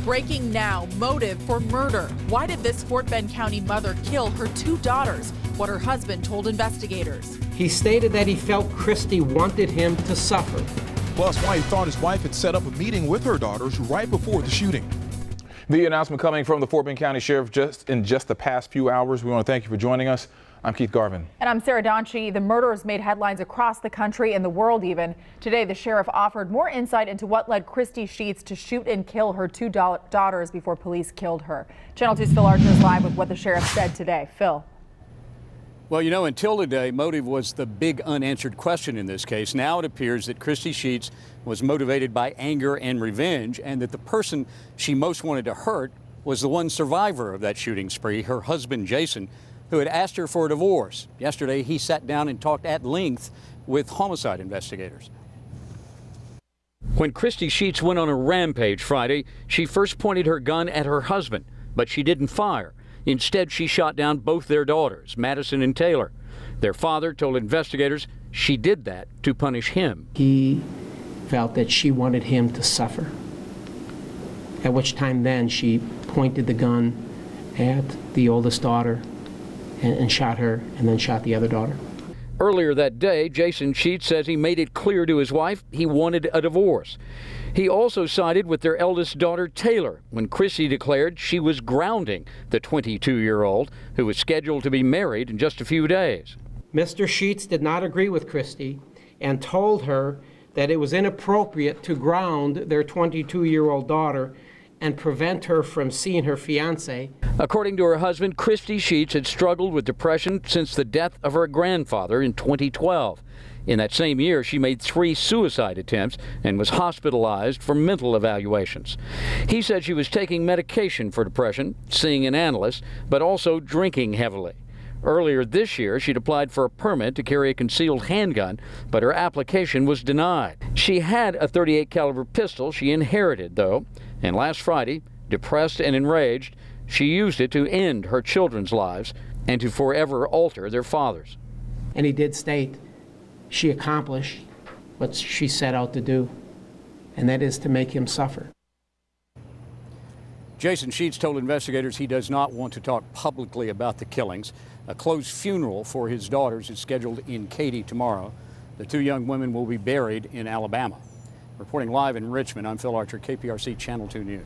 Breaking now, motive for murder. Why did this Fort Bend County mother kill her two daughters? What her husband told investigators. He stated that he felt Christy wanted him to suffer. Plus, why he thought his wife had set up a meeting with her daughters right before the shooting. The announcement coming from the Fort Bend County Sheriff in just the past few hours. We want to thank you for joining us. I'm Keith Garvin. And I'm Sarah Donchie. The murders made headlines across the country and the world even. Today, the sheriff offered more insight into what led Christy Sheets to shoot and kill her two daughters before police killed her. Channel 2's Phil Archer is live with what the sheriff said today. Phil. Well, you know, until today, motive was the big unanswered question in this case. Now it appears that Christy Sheets was motivated by anger and revenge, and that the person she most wanted to hurt was the one survivor of that shooting spree, her husband, Jason, who had asked her for a divorce. Yesterday, he sat down and talked at length with homicide investigators. When Christy Sheets went on a rampage Friday, she first pointed her gun at her husband, but she didn't fire. Instead, she shot down both their daughters, Madison and Taylor. Their father told investigators she did that to punish him. He felt that she wanted him to suffer, at which time then she pointed the gun at the oldest daughter and shot her, and then shot the other daughter. Earlier that day, Jason Sheets says he made it clear to his wife he wanted a divorce. He also sided with their eldest daughter, Taylor, when Chrissy declared she was grounding the 22-year-old who was scheduled to be married in just a few days. Mr. Sheets did not agree with Christy and told her that it was inappropriate to ground their 22-year-old daughter and prevent her from seeing her fiancé. According to her husband, Christy Sheets had struggled with depression since the death of her grandfather in 2012. In that same year, she made 3 suicide attempts and was hospitalized for mental evaluations. He said she was taking medication for depression, seeing an analyst, but also drinking heavily. Earlier this year, she'd applied for a permit to carry a concealed handgun, but her application was denied. She had a .38 caliber pistol she inherited, though, and last Friday, depressed and enraged, she used it to end her children's lives and to forever alter their fathers. And he did state she accomplished what she set out to do, and that is to make him suffer. Jason Sheets told investigators he does not want to talk publicly about the killings. A closed funeral for his daughters is scheduled in Katy tomorrow. The 2 young women will be buried in Alabama. Reporting live in Richmond, I'm Phil Archer, KPRC Channel 2 News.